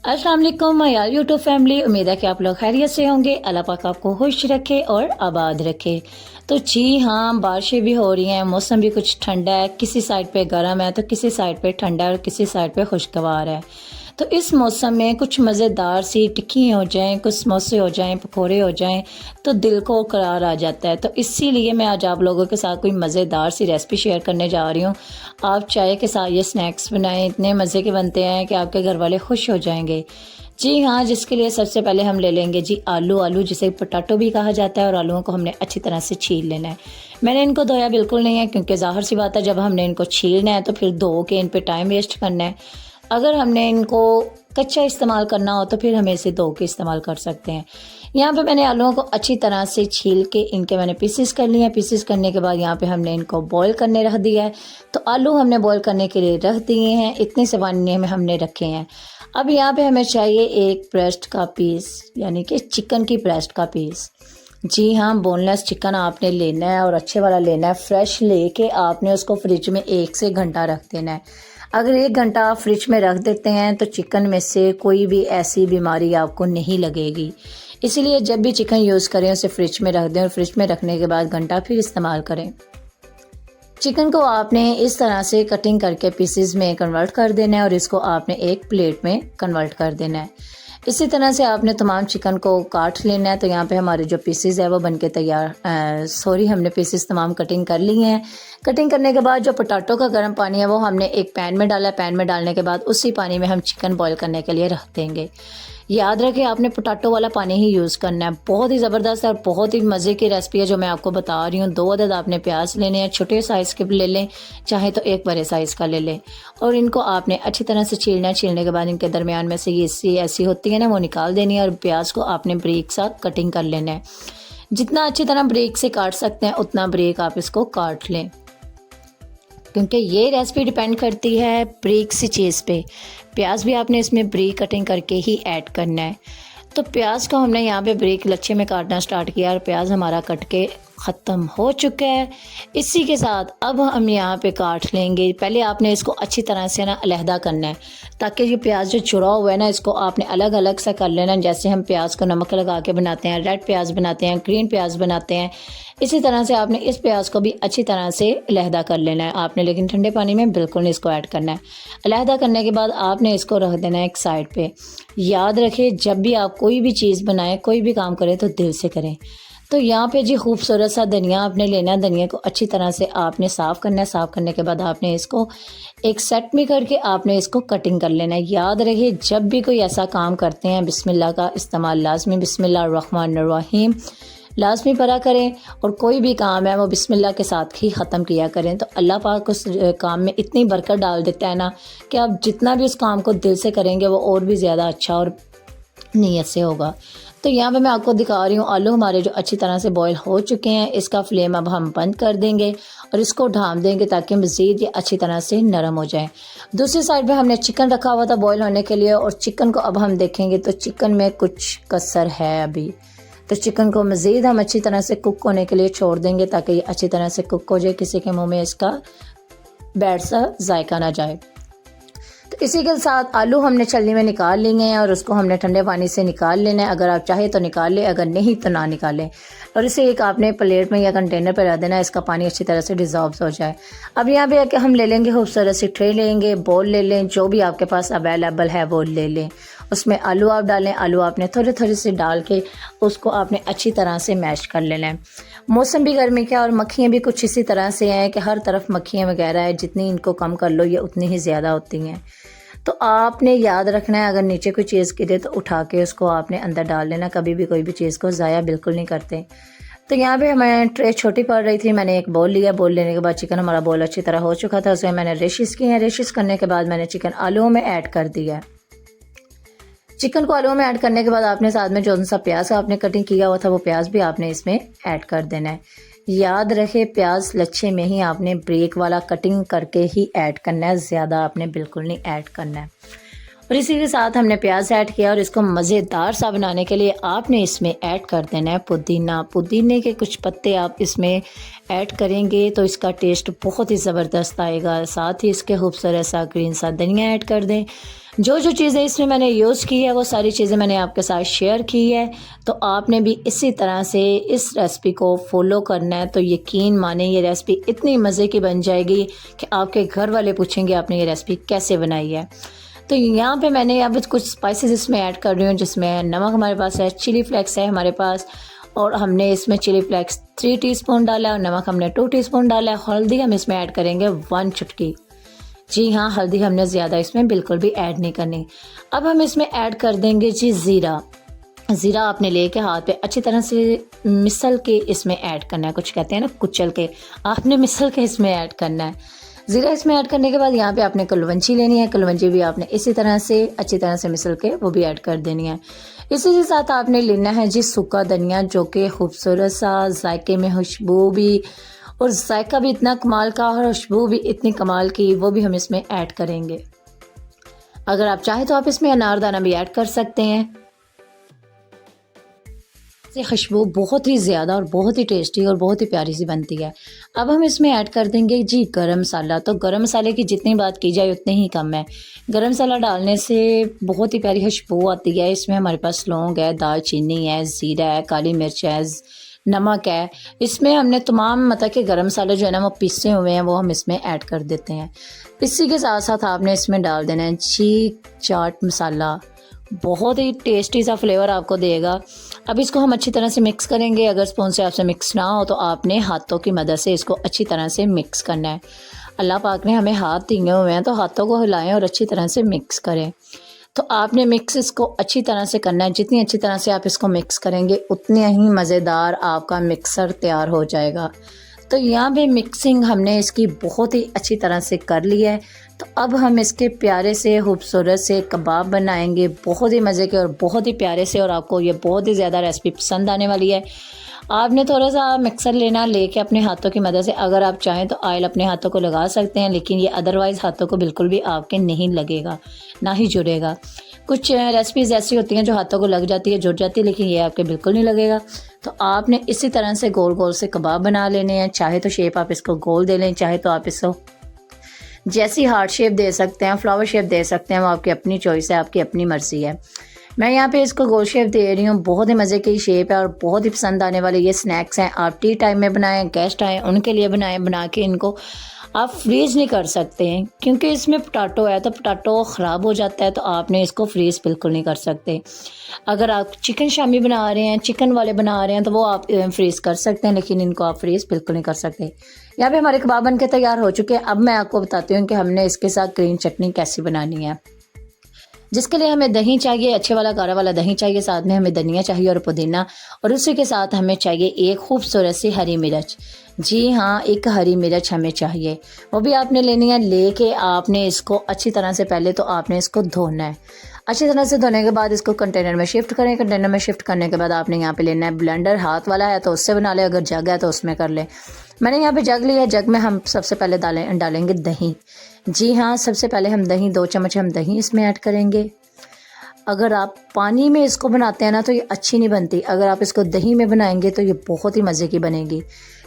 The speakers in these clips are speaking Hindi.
अस्सलाम वालेकुम माय यूट्यूब फैमिली। उम्मीद है कि आप लोग खैरियत से होंगे। अल्लाह पाक आपको खुश रखे और आबाद रखे। तो जी हाँ, बारिशें भी हो रही हैं, मौसम भी कुछ ठंडा है, किसी साइड पे गर्म है तो किसी साइड पे ठंडा है और किसी साइड पे खुशगवार है। तो इस मौसम में कुछ मज़ेदार सी टिक्की हो जाएं, कुछ समोसे हो जाएं, पकौड़े हो जाएं तो दिल को करार आ जाता है। तो इसीलिए मैं आज आप लोगों के साथ कोई मज़ेदार सी रेसिपी शेयर करने जा रही हूँ। आप चाय के साथ ये स्नैक्स बनाएं, इतने मज़े के बनते हैं कि आपके घर वाले खुश हो जाएंगे। जी हाँ, जिसके लिए सबसे पहले हम ले लेंगे जी आलू जिसे पोटैटो भी कहा जाता है, और आलूओं को हमने अच्छी तरह से छील लेना है। मैंने इनको धोया बिल्कुल नहीं है, क्योंकि ज़ाहिर सी बात है जब हमने इनको छीलना है तो फिर धो के इन पे टाइम वेस्ट करना है। अगर हमने इनको कच्चा इस्तेमाल करना हो तो फिर हम इसे धो के इस्तेमाल कर सकते हैं। यहाँ पे मैंने आलूओं को अच्छी तरह से छील के इनके मैंने पीसेस कर लिए हैं। पीसेस करने के बाद यहाँ पे हमने इनको बॉईल करने रख दिया है। तो आलू हमने बॉईल करने के लिए रख दिए हैं, इतने से पानी में हमने रखे हैं। अब यहाँ पे हमें चाहिए एक ब्रेस्ट का पीस, यानी कि चिकन की ब्रेस्ट का पीस। जी हाँ, बोनलेस चिकन आपने लेना है और अच्छे वाला लेना है। फ्रेश लेके आपने उसको फ्रिज में 1 से घंटा रख देना है। अगर 1 घंटा आप फ्रिज में रख देते हैं तो चिकन में से कोई भी ऐसी बीमारी आपको नहीं लगेगी। इसलिए जब भी चिकन यूज़ करें उसे फ्रिज में रख दें और फ्रिज में रखने के बाद घंटा फिर इस्तेमाल करें। चिकन को आपने इस तरह से कटिंग करके पीसेस में कन्वर्ट कर देना है और इसको आपने एक प्लेट में कन्वर्ट कर देना है। इसी तरह से आपने तमाम चिकन को काट लेना है। तो यहाँ पे हमारे जो पीसेस है वो बनके तैयार, हमने पीसेस तमाम कटिंग कर लिए हैं। कटिंग करने के बाद जो पोटैटो का गर्म पानी है वो हमने एक पैन में डाला है। पैन में डालने के बाद उसी पानी में हम चिकन बॉईल करने के लिए रख देंगे। याद रखें, आपने पोटैटो वाला पानी ही यूज़ करना है। बहुत ही ज़बरदस्त और बहुत ही मज़े की रेसिपी है जो मैं आपको बता रही हूँ। 2 अदद आपने प्याज लेने हैं, छोटे साइज़ के ले लें, चाहे तो एक बड़े साइज़ का ले लें, और इनको आपने अच्छी तरह से छीलना है। छीलने के बाद इनके दरमियान में से ये ऐसी होती है ना, वो निकाल देनी है और प्याज को आपने बारीक सा कटिंग कर लेना है। जितना अच्छी तरह बारीक से काट सकते हैं उतना बारीक आप इसको काट लें, क्योंकि ये रेसिपी डिपेंड करती है बारीक सी चीज़ पे। प्याज भी आपने इसमें बारीक कटिंग करके ही ऐड करना है। तो प्याज को हमने यहाँ पे बारीक लच्छे में काटना स्टार्ट किया और प्याज हमारा कट के ख़त्म हो चुका है। इसी के साथ अब हम यहाँ पे काट लेंगे। पहले आपने इसको अच्छी तरह से ना अलहदा करना है, ताकि ये प्याज जो चुरा हुआ है ना, इसको आपने अलग अलग सा कर लेना। जैसे हम प्याज को नमक लगा के बनाते हैं, रेड प्याज बनाते हैं, ग्रीन प्याज बनाते हैं, इसी तरह से आपने इस प्याज को भी अच्छी तरह से अलहदा कर लेना है आपने, लेकिन ठंडे पानी में बिल्कुल नहीं इसको ऐड करना है। अलहदा करने के बाद आपने इसको रख देना है एक साइड पे। याद रखें, जब भी आप कोई भी चीज़ बनाएं, कोई भी काम करें तो दिल से करें। तो यहाँ पे जी खूबसूरत सा धनिया आपने लेना है। धनिया को अच्छी तरह से आपने साफ़ करना है। साफ़ करने के बाद आपने इसको एक सेट में करके आपने इसको कटिंग कर लेना है। याद रहे, जब भी कोई ऐसा काम करते हैं बिस्मिल्लाह का इस्तेमाल लाजमी, बिस्मिल्लाहिर्रहमानिर्रहीम लाजमी पढ़ा करें, और कोई भी काम है वो बिस्मिल्लाह के साथ ही ख़त्म किया करें। तो अल्लाह पाक उस काम में इतनी बरकत डाल देता है ना, कि आप जितना भी उस काम को दिल से करेंगे वो और भी ज़्यादा अच्छा और नीयत से होगा। तो यहाँ पे मैं आपको दिखा रही हूँ, आलू हमारे जो अच्छी तरह से बॉईल हो चुके हैं। इसका फ्लेम अब हम बंद कर देंगे और इसको ढाँप देंगे ताकि मज़ीद ये अच्छी तरह से नरम हो जाए। दूसरी साइड पे हमने चिकन रखा हुआ था बॉईल होने के लिए, और चिकन को अब हम देखेंगे तो चिकन में कुछ कसर है अभी। तो चिकन को मज़ीद हम अच्छी तरह से कुक होने के लिए छोड़ देंगे, ताकि ये अच्छी तरह से कुक हो जाए, किसी के मुँह में इसका बैड सा जायका ना जाए। तो इसी के साथ आलू हमने छलनी में निकाल लिए हैं और उसको हमने ठंडे पानी से निकाल लेना है। अगर आप चाहे तो निकाल लें, अगर नहीं तो ना निकालें। और इसे एक आपने प्लेट में या कंटेनर पर रख देना है, इसका पानी अच्छी तरह से डिज़ोल्व हो जाए। अब यहाँ पे आके हम ले लेंगे खूबसूरत सी ट्रे लेंगे, बोल ले लें, जो भी आपके पास अवेलेबल है वो ले लें। उसमें आलू आप डालें। आलू आपने थोड़े थोड़े से डाल के उसको आपने अच्छी तरह से मैश कर लेना है। मौसम भी गर्मी का और मक्खियाँ भी कुछ इसी तरह से हैं कि हर तरफ मक्खियाँ वगैरह है, जितनी इनको कम कर लो ये उतनी ही ज़्यादा होती हैं। तो आपने याद रखना है, अगर नीचे कोई चीज़ गिरे तो उठा के उसको आपने अंदर डाल लेना। कभी भी कोई भी चीज़ को ज़ाया बिल्कुल नहीं करते। तो यहाँ पे हमें ट्रे छोटी पड़ रही थी, मैंने एक बोल लिया। बोल लेने के बाद चिकन हमारा बोल अच्छी तरह हो चुका था, उसमें मैंने रेशिस किए हैं। रेशिस करने के बाद मैंने चिकन आलूओं में ऐड कर दिया। चिकन को आलूओं में ऐड करने के बाद आपने साथ में जो सा प्याज आपने कटिंग किया हुआ था वो प्याज भी आपने इसमें ऐड कर देना है। याद रहे, प्याज लच्छे में ही आपने ब्रेक वाला कटिंग करके ही ऐड करना है, ज़्यादा आपने बिल्कुल नहीं ऐड करना है। और इसी के साथ हमने प्याज ऐड किया और इसको मज़ेदार सा बनाने के लिए आपने इसमें ऐड कर देना है पुदीना। पुदीने के कुछ पत्ते आप इसमें ऐड करेंगे तो इसका टेस्ट बहुत ही ज़बरदस्त आएगा। साथ ही इसके खूबसूरत सा ग्रीन सा धनिया ऐड कर दें। जो जो चीज़ें इसमें मैंने यूज़ की है वो सारी चीज़ें मैंने आपके साथ शेयर की है। तो आपने भी इसी तरह से इस रेसिपी को फॉलो करना है, तो यकीन माने ये रेसिपी इतनी मज़े की बन जाएगी कि आपके घर वाले पूछेंगे आपने ये रेसिपी कैसे बनाई है। तो यहाँ पे मैंने अब कुछ स्पाइसेस इसमें ऐड कर रही हूँ, जिसमें नमक हमारे पास है, चिली फ्लेक्स है हमारे पास, और हमने इसमें चिली फ्लेक्स 3 टीस्पून डाला है और नमक हमने 2 टीस्पून डाला है। हल्दी हम इसमें ऐड करेंगे 1 चुटकी। जी हाँ, हल्दी हमने ज़्यादा इसमें बिल्कुल भी ऐड नहीं करनी। अब हम इसमें ऐड कर देंगे जी ज़ीरा। ज़ीरा आपने लेके हाथ पे अच्छी तरह से मिसल के इसमें ऐड करना है, कुछ कहते हैं ना कुचल के, आपने मिसल के इसमें ऐड करना है। ज़ीरा इसमें ऐड करने के बाद यहाँ पे आपने कलवंजी लेनी है, कलवंजी भी आपने इसी तरह से अच्छी तरह से मिसल के वो भी ऐड कर देनी है। इसी के साथ आपने लेना है जी सूखा धनिया, जो कि खूबसूरत सा जायके में खुशबू भी और जायका भी इतना कमाल का और खुशबू भी इतनी कमाल की, वो भी हम इसमें ऐड करेंगे। अगर आप चाहें तो आप इसमें अनारदाना भी ऐड कर सकते हैं। से खुशबू बहुत ही ज़्यादा और बहुत ही टेस्टी और बहुत ही प्यारी सी बनती है। अब हम इसमें ऐड कर देंगे जी गरम मसाला। तो गरम मसाले की जितनी बात की जाए उतनी ही कम है। गरम मसाला डालने से बहुत ही प्यारी खुशबू आती है। इसमें हमारे पास लौंग है, दालचीनी है, ज़ीरा है, काली मिर्च है, नमक है। इसमें हमने तमाम मतलब कि गरम मसाले जो है ना वो पिसे हुए हैं वो हम इसमें ऐड कर देते हैं। इसी के साथ साथ आपने इसमें डाल देना है जी चाट मसाला, बहुत ही टेस्टी सा फ्लेवर आपको देगा। अब इसको हम अच्छी तरह से मिक्स करेंगे। अगर स्पून से आपसे मिक्स ना हो तो आपने हाथों की मदद से इसको अच्छी तरह से मिक्स करना है। अल्लाह पाक ने हमें हाथ दिए हुए हैं तो हाथों को हिलाएं और अच्छी तरह से मिक्स करें। तो आपने मिक्स इसको अच्छी तरह से करना है। जितनी अच्छी तरह से आप इसको मिक्स करेंगे उतने ही मज़ेदार आपका मिक्सर तैयार हो जाएगा। तो यहाँ पे मिक्सिंग हमने इसकी बहुत ही अच्छी तरह से कर ली है। तो अब हम इसके प्यारे से खूबसूरत से कबाब बनाएंगे, बहुत ही मज़े के और बहुत ही प्यारे से, और आपको ये बहुत ही ज़्यादा रेसिपी पसंद आने वाली है। आपने थोड़ा सा मिक्सर लेना, लेके अपने हाथों की मदद से, अगर आप चाहें तो ऑयल अपने हाथों को लगा सकते हैं, लेकिन ये अदरवाइज़ हाथों को बिल्कुल भी आपके नहीं लगेगा, ना ही जुड़ेगा। कुछ रेसिपीज़ ऐसी होती हैं जो हाथों को लग जाती है, जुड़ जाती है, लेकिन ये आपके बिल्कुल नहीं लगेगा। तो आपने इसी तरह से गोल गोल से कबाब बना लेने हैं। चाहे तो शेप आप इसको गोल दे लें, चाहे तो आप इसको जैसी हार्ट शेप दे सकते हैं, फ्लावर शेप दे सकते हैं, वो आपकी अपनी चॉइस है, आपकी अपनी मर्ज़ी है। मैं यहाँ पे इसको गोल शेप दे रही हूँ। बहुत ही मज़े की शेप है और बहुत ही पसंद आने वाले ये स्नैक्स हैं। आप टी टाइम में बनाएं, गेस्ट आएँ उनके लिए बनाएं, बना के इनको आप फ्रीज़ नहीं कर सकते हैं क्योंकि इसमें पोटैटो है, तो पोटैटो ख़राब हो जाता है, तो आपने इसको फ्रीज़ बिल्कुल नहीं कर सकते। अगर आप चिकन शामी बना रहे हैं, चिकन वाले बना रहे हैं, तो वो आप फ्रीज़ कर सकते हैं, लेकिन इनको आप फ्रीज़ बिल्कुल नहीं कर सकते। यहाँ पे हमारे कबाब बन के तैयार हो चुके हैं। अब मैं आपको बताती हूँ कि हमने इसके साथ ग्रीन चटनी कैसी बनानी है। जिसके लिए हमें दही चाहिए, अच्छे वाला गाढ़ा वाला दही चाहिए, साथ में हमें धनिया चाहिए और पुदीना, और उसी के साथ हमें चाहिए एक खूबसूरत सी हरी मिर्च। जी हाँ, एक हरी मिर्च हमें चाहिए, वो भी आपने लेनी है। लेके आपने इसको अच्छी तरह से पहले तो आपने इसको धोना है। अच्छी तरह से धोने के बाद इसको कंटेनर में शिफ्ट करें। कंटेनर में शिफ्ट करने के बाद आपने यहाँ पे लेना है ब्लेंडर, हाथ वाला है तो उससे बना ले, अगर जग है तो उसमें कर ले। मैंने यहाँ पे जग लिया। जग में हम सबसे पहले डालेंगे दही। जी हाँ, सबसे पहले हम दही 2 चम्मच हम दही इसमें ऐड करेंगे। अगर आप पानी में इसको बनाते हैं ना तो ये अच्छी नहीं बनती, अगर आप इसको दही में बनाएंगे तो ये बहुत ही मज़े की बनेगी।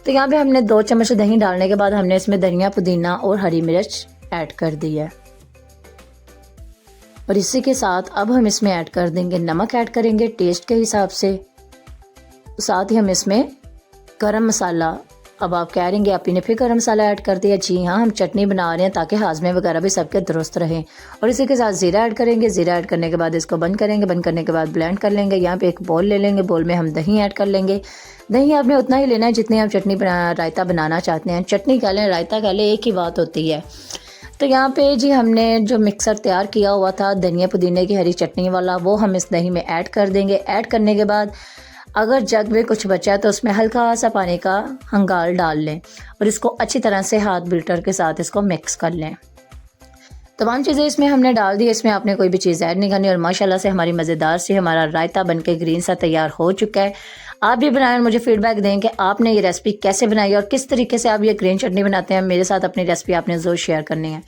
तो यहाँ पे हमने 2 चम्मच दही डालने के बाद हमने इसमें धनिया, पुदीना और हरी मिर्च ऐड कर दी है। और इसी के साथ अब हम इसमें ऐड कर देंगे नमक, ऐड करेंगे टेस्ट के हिसाब से। साथ ही हम इसमें गरम मसाला, अब आप कह रहेंगे आप ने फिर गरम मसाला ऐड कर दिया। जी हाँ, हम चटनी बना रहे हैं ताकि हाजमे वगैरह भी सबके दुरुस्त रहें। और इसी के साथ ज़ीरा ऐड करेंगे। ज़ीरा ऐड करने के बाद इसको बंद करेंगे। बंद करने के बाद ब्लेंड कर लेंगे। यहाँ पे एक बोल ले लेंगे, बोल में हम दही ऐड कर लेंगे। दही आपने उतना ही लेना है जितनी आप रायता बनाना चाहते हैं। चटनी कह लें, रायता कह लें, एक ही बात होती है। तो यहाँ पे जी हमने जो मिक्सर तैयार किया हुआ था धनिया पुदीने की हरी चटनी वाला, वो हम इस दही में ऐड कर देंगे। ऐड करने के बाद अगर जग में कुछ बचा है तो उसमें हल्का सा पानी का हंगाल डाल लें और इसको अच्छी तरह से हाथ बीटर के साथ इसको मिक्स कर लें। तमाम चीज़ें इसमें हमने डाल दी। इसमें आपने कोई भी चीज़ ऐड नहीं करनी। और माशाल्लाह से हमारी मज़ेदार से हमारा रायता बनके ग्रीन सा तैयार हो चुका है। आप भी बनाएं और मुझे फीडबैक दें कि आपने ये रेसिपी कैसे बनाई और किस तरीके से आप ये ग्रीन चटनी बनाते हैं। मेरे साथ अपनी रेसिपी आपने ज़रूर शेयर करनी है।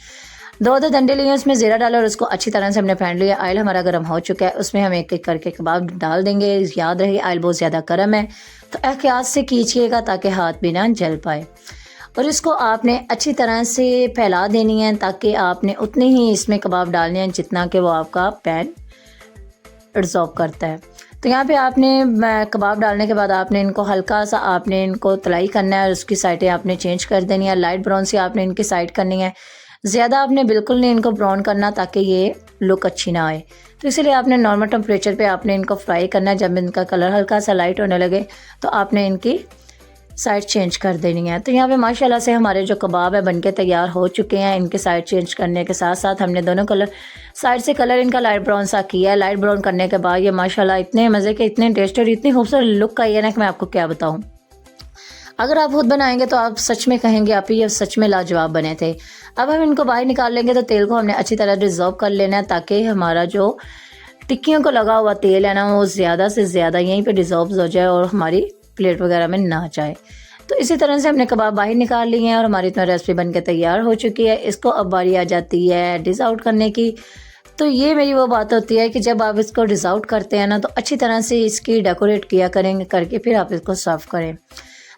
2 डंडे लिए, उसमें ज़ीरा डाला और उसको अच्छी तरह से हमने फेंट लिया। ऑयल हमारा गर्म हो चुका है, उसमें हम एक एक करके कबाब डाल देंगे। याद रहे ऑयल बहुत ज़्यादा गर्म है, तो एहतियात से कीजिएगा ताकि हाथ भी ना जल पाए। और इसको आपने अच्छी तरह से फैला देनी है ताकि आपने उतने ही इसमें कबाब डालने हैं जितना कि वो आपका पैन एब्जॉर्ब करता है। तो यहाँ पे आपने कबाब डालने के बाद आपने इनको हल्का सा आपने इनको तलाई करना है और उसकी साइडें आपने चेंज कर देनी है। लाइट ब्राउन से आपने इनकी साइड करनी है, ज़्यादा आपने बिल्कुल नहीं इनको ब्राउन करना ताकि ये लुक अच्छी ना आए। तो इसलिए आपने नॉर्मल टेम्परेचर पे आपने इनको फ्राई करना है। जब इनका कलर हल्का सा लाइट होने लगे तो आपने इनकी साइड चेंज कर देनी है। तो यहाँ पे माशाल्लाह से हमारे जो कबाब है बनके तैयार हो चुके हैं। इनके साइड चेंज करने के साथ साथ हमने दोनों कलर साइड से कलर इनका लाइट ब्राउन सा किया है। लाइट ब्राउन करने के बाद ये माशाल्लाह इतने मज़े के, इतने टेस्टी और इतनी खूबसूरत लुक आई है ना कि मैं आपको क्या बताऊँ। अगर आप खुद बनाएंगे तो आप सच में कहेंगे आप ये सच में लाजवाब बने थे। अब हम इनको बाहर निकाल लेंगे तो तेल को हमने अच्छी तरह डिज़ॉल्व कर लेना है ताकि हमारा जो टिक्कियों को लगा हुआ तेल है ना वो ज़्यादा से ज़्यादा यहीं पे डिज़ॉल्व हो जाए और हमारी प्लेट वगैरह में ना जाए। तो इसी तरह से हमने कबाब बाहर निकाल लिए हैं और हमारी इतना रेसिपी बनके तैयार हो चुकी है। इसको अब बारी आ जाती है डिश आउट करने की। तो ये मेरी वो बात होती है कि जब आप इसको डिश आउट करते हैं ना तो अच्छी तरह से इसकी डेकोरेट किया करेंगे करके फिर आप इसको सर्व करें।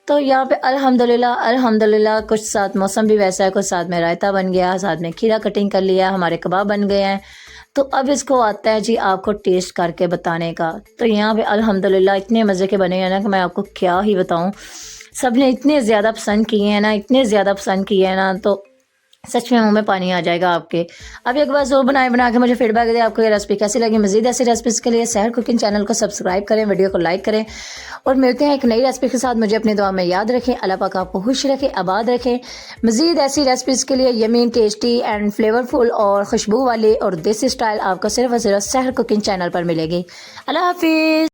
तो यहाँ पे अल्हम्दुलिल्लाह कुछ साथ मौसम भी वैसा है, कुछ साथ में रायता बन गया, साथ में खीरा कटिंग कर लिया, हमारे कबाब बन गए हैं। तो अब इसको आता है जी आपको टेस्ट करके बताने का। तो यहाँ पे अल्हम्दुलिल्लाह इतने मज़े के बने हैं ना कि मैं आपको क्या ही बताऊँ। सब ने इतने ज़्यादा पसंद किए हैं ना, इतने ज़्यादा पसंद किए हैं ना, तो सच में मुंह में पानी आ जाएगा आपके। अब एक बार ज़रूर बना के मुझे फीडबैक दें आपको ये रेसिपी कैसी लगी। मज़ीद ऐसी रेसिपीज़ के लिए सहर कुकिंग चैनल को सब्सक्राइब करें, वीडियो को लाइक करें और मिलते हैं एक नई रेसिपी के साथ। मुझे अपनी दुआ में याद रखें। अल्लाह पाक आपको खुश रखे, आबाद रखें। मज़ीद ऐसी रेसिपीज़ के लिए यमीन, टेस्टी एंड फ्लेवरफुल और खुशबू वाली और देसी स्टाइल आपको सिर्फ और सिर्फ सहर कुकिंग चैनल पर मिलेगी। अल्लाह हाफिज़।